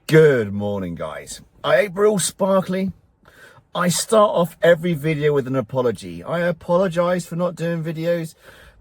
Good morning, guys. I hope we're all sparkly. I start off every video with an apology. I apologize for not doing videos,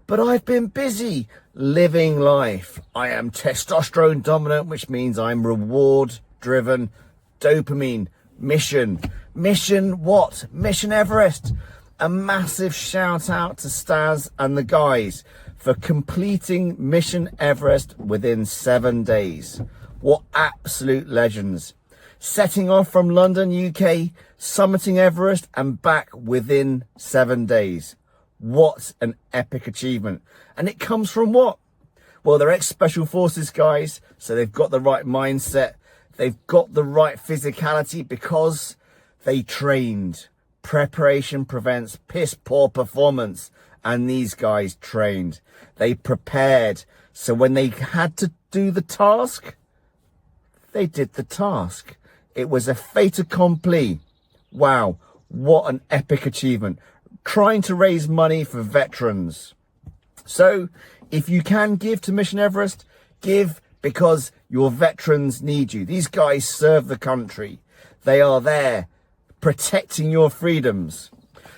but I've been busy living life. I am testosterone dominant, which means I'm reward driven, dopamine, mission what? Mission Everest. A massive shout out to Stas and the guys for completing Mission Everest within 7 days. What absolute legends. Setting off from London, UK, summiting Everest and back within 7 days. What an epic achievement. And it comes from what? Well, they're ex-special forces guys, so they've got the right mindset. They've got the right physicality because they trained. Preparation prevents piss poor performance. And these guys trained. They prepared. So when they had to do the task, they did the task. It was a fait accompli. Wow, what an epic achievement. Trying to raise money for veterans. So if you can give to Mission Everest, give because your veterans need you. These guys serve the country. They are there protecting your freedoms.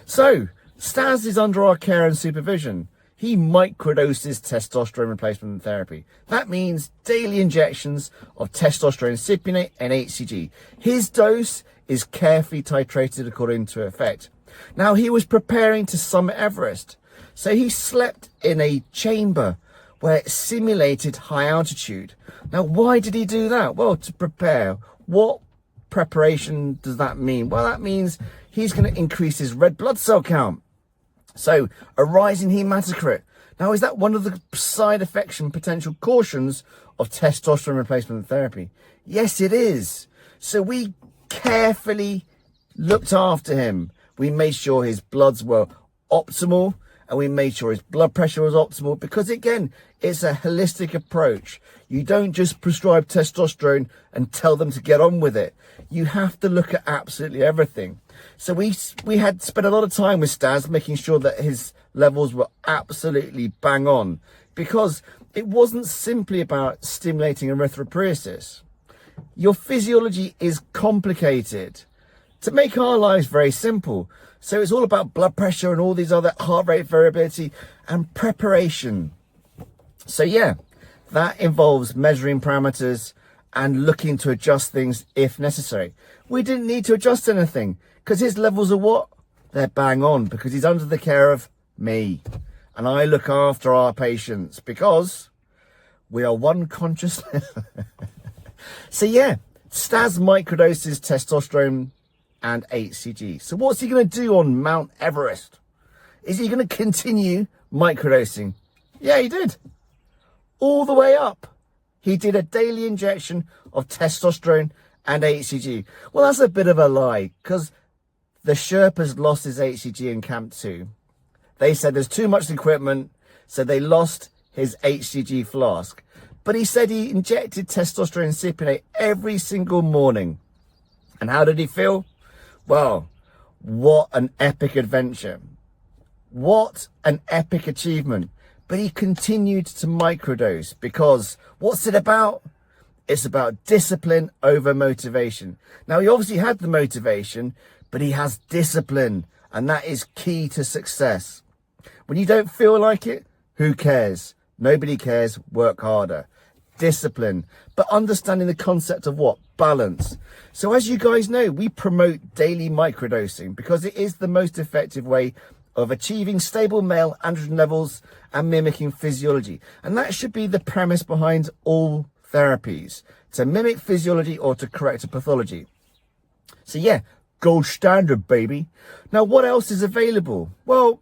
So Stas is under our care and supervision. He microdoses testosterone replacement therapy. That means daily injections of testosterone cypionate and HCG. His dose is carefully titrated according to effect. Now, he was preparing to summit Everest, so he slept in a chamber where it simulated high altitude. Now, why did he do that? Well, to prepare. What preparation does that mean? Well, that means he's going to increase his red blood cell count. So, a rise in hematocrit. Now, is that one of the side effects and potential cautions of testosterone replacement therapy? Yes, it is. So we carefully looked after him. We made sure his bloods were optimal and we made sure his blood pressure was optimal because, again, it's a holistic approach. You don't just prescribe testosterone and tell them to get on with it. You have to look at absolutely everything. So we had spent a lot of time with Stas making sure that his levels were absolutely bang on because it wasn't simply about stimulating erythropoiesis. Your physiology is complicated. To make our lives very simple. So it's all about blood pressure and all these other heart rate variability and preparation. So yeah, that involves measuring parameters and looking to adjust things if necessary. We didn't need to adjust anything because his levels are what? They're bang on because he's under the care of me. And I look after our patients because we are one conscious. So yeah, Stas microdoses testosterone and HCG. So what's he going to do on Mount Everest? Is he going to continue microdosing? Yeah, he did. All the way up. He did a daily injection of testosterone and HCG. Well, that's a bit of a lie because the Sherpas lost his HCG in Camp 2. They said there's too much equipment, so they lost his HCG flask. But he said he injected testosterone cypionate every single morning. And how did he feel? Well, what an epic adventure. What an epic achievement. But he continued to microdose because what's it about? It's about discipline over motivation. Now, he obviously had the motivation, but he has discipline, and that is key to success. When you don't feel like it, who cares? Nobody cares. Work harder. Discipline, but understanding the concept of what? Balance. So as you guys know, we promote daily microdosing because it is the most effective way of achieving stable male androgen levels and mimicking physiology. And that should be the premise behind all therapies, to mimic physiology or to correct a pathology. So yeah, gold standard, baby. Now, what else is available? Well,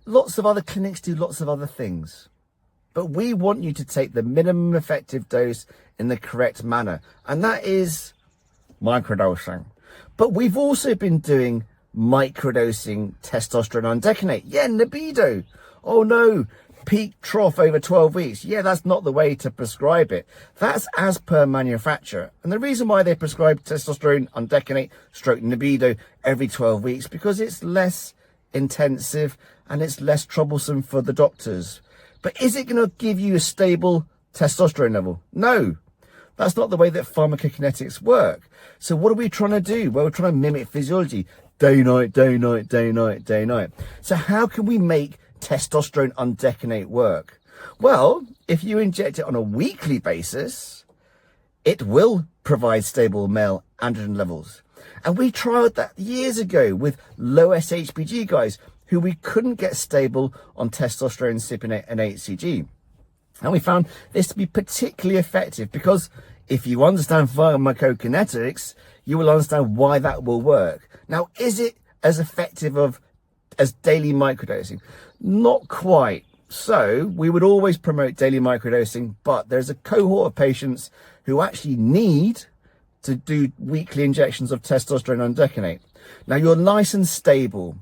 lots of other clinics do lots of other things. But we want you to take the minimum effective dose in the correct manner. And that is microdosing. But we've also been doing microdosing testosterone undecanoate. Yeah, Nebido. Oh no, peak trough over 12 weeks. Yeah, that's not the way to prescribe it. That's as per manufacturer. And the reason why they prescribe testosterone undecanoate stroke Nebido every 12 weeks, because it's less intensive and it's less troublesome for the doctors. But is it going to give you a stable testosterone level? No. That's not the way that pharmacokinetics work. So what are we trying to do? Well, we're trying to mimic physiology. Day, night, day, night, day, night, day, night. So how can we make testosterone undecanoate work? Well, if you inject it on a weekly basis, it will provide stable male androgen levels. And we tried that years ago with low SHBG guys who we couldn't get stable on testosterone, cypionate, and HCG. And we found this to be particularly effective because if you understand pharmacokinetics, you will understand why that will work. Now, is it as effective as daily microdosing? Not quite. So we would always promote daily microdosing, but there's a cohort of patients who actually need to do weekly injections of testosterone undecanoate. Now, you're nice and stable.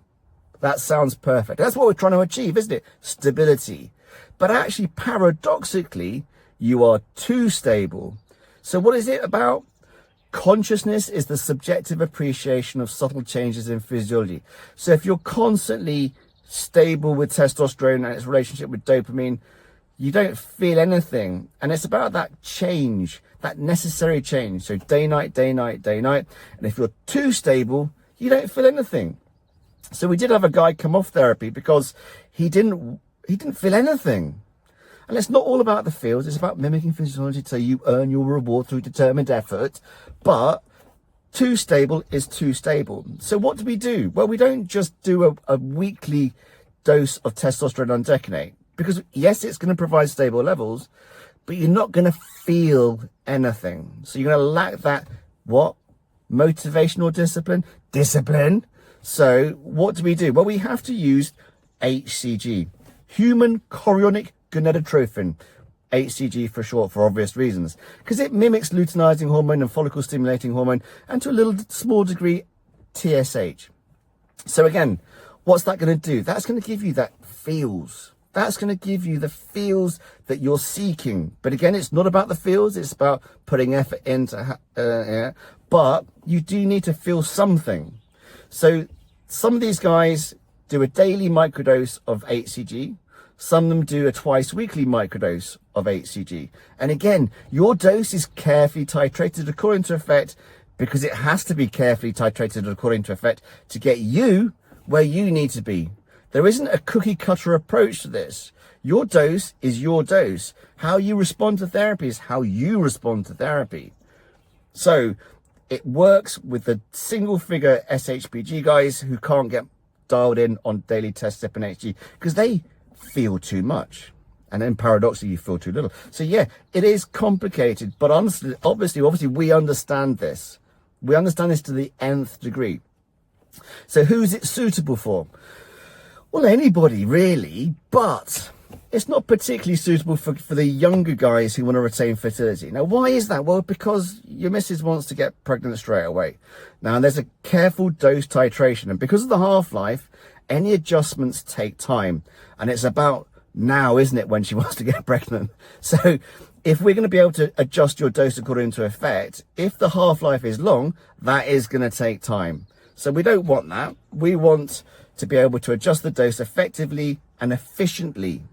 That sounds perfect. That's what we're trying to achieve, isn't it? Stability. But actually, paradoxically, you are too stable. So what is it about? Consciousness is the subjective appreciation of subtle changes in physiology. So if you're constantly stable with testosterone and its relationship with dopamine, you don't feel anything. And it's about that change, that necessary change. So day, night, day, night, day, night. And if you're too stable, you don't feel anything. So we did have a guy come off therapy because he didn't feel anything. And it's not all about the feels, it's about mimicking physiology so you earn your reward through determined effort. But too stable is too stable. So what do? Well, we don't just do a weekly dose of testosterone undecanoate, because yes, it's going to provide stable levels, but you're not going to feel anything. So you're going to lack that, what? Motivational discipline. So what do? Well, we have to use HCG, human chorionic gonadotrophin, HCG for short, for obvious reasons, because it mimics luteinizing hormone and follicle stimulating hormone, and to a little small degree TSH. So again, what's that going to do? That's going to give you that feels. That's going to give you the feels that you're seeking. But again, it's not about the feels, it's about putting effort into but you do need to feel something. So some of these guys do a daily microdose of HCG. Some of them do a twice weekly microdose of HCG. And again, your dose is carefully titrated according to effect, because it has to be carefully titrated according to effect to get you where you need to be. There isn't a cookie cutter approach to this. Your dose is your dose. How you respond to therapy is how you respond to therapy. So it works with the single figure SHBG guys who can't get dialed in on daily test SIP and HG because they feel too much, and then paradoxically you feel too little. So yeah, it is complicated, but honestly, obviously we understand this. We understand this to the nth degree. So who's it suitable for? Well, anybody really, but it's not particularly suitable for the younger guys who want to retain fertility. Now, why is that? Well, because your missus wants to get pregnant straight away. Now, there's a careful dose titration, and because of the half-life, any adjustments take time. And it's about now, isn't it, when she wants to get pregnant? So if we're going to be able to adjust your dose according to effect, if the half-life is long, that is going to take time. So we don't want that. We want to be able to adjust the dose effectively and efficiently.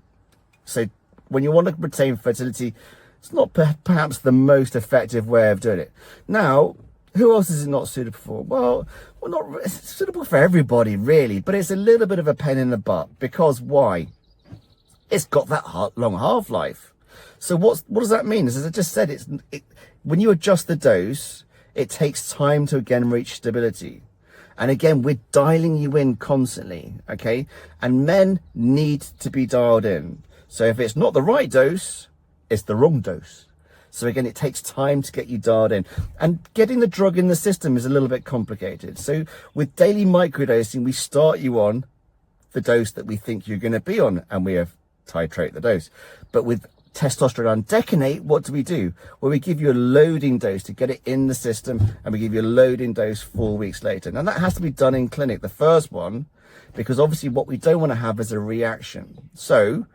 So when you want to retain fertility, it's not perhaps the most effective way of doing it. Now, who else is it not suitable for? Well, it's suitable for everybody, really, but it's a little bit of a pain in the butt. Because why? It's got that long half-life. So what does that mean? As I just said, when you adjust the dose, it takes time to again reach stability. And again, we're dialing you in constantly, okay? And men need to be dialed in. So if it's not the right dose, it's the wrong dose. So again, it takes time to get you dialed in. And getting the drug in the system is a little bit complicated. So with daily microdosing, we start you on the dose that we think you're going to be on, and we have titrate the dose. But with testosterone undecanoate, what do? Well, we give you a loading dose to get it in the system, and we give you a loading dose 4 weeks later. Now, that has to be done in clinic, the first one, because obviously what we don't want to have is a reaction. So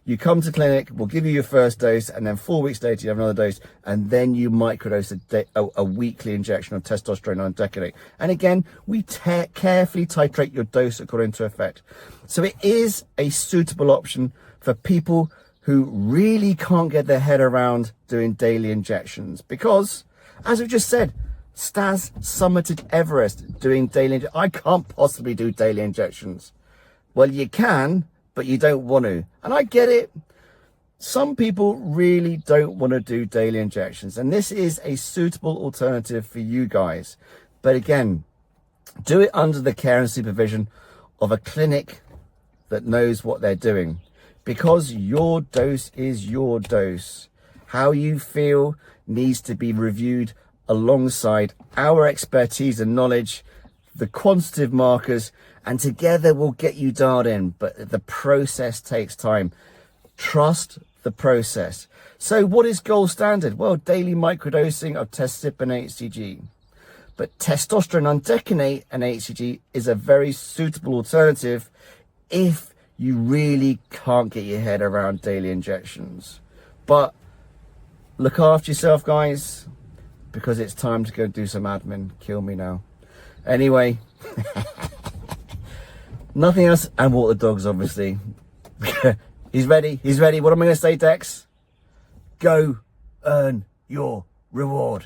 you come to clinic, we'll give you your first dose, and then 4 weeks later you have another dose, and then you microdose a weekly injection of testosterone undecanoate. And again, we carefully titrate your dose according to effect. So it is a suitable option for people who really can't get their head around doing daily injections because, as we just said, Stas summited Everest doing daily I can't possibly do daily injections. Well, you can, but you don't want to. And I get it. Some people really don't want to do daily injections. And this is a suitable alternative for you guys. But again, do it under the care and supervision of a clinic that knows what they're doing. Because your dose is your dose. How you feel needs to be reviewed alongside our expertise and knowledge, the quantitative markers, and together we'll get you dialed in. But the process takes time. Trust the process. So what is gold standard? Well, daily microdosing of Testosterone and HCG. But testosterone, undecanoate and HCG is a very suitable alternative if you really can't get your head around daily injections. But look after yourself, guys, because it's time to go do some admin. Kill me now. Anyway, nothing else. And walk the dogs, obviously. He's ready. He's ready. What am I going to say, Dex? Go earn your reward.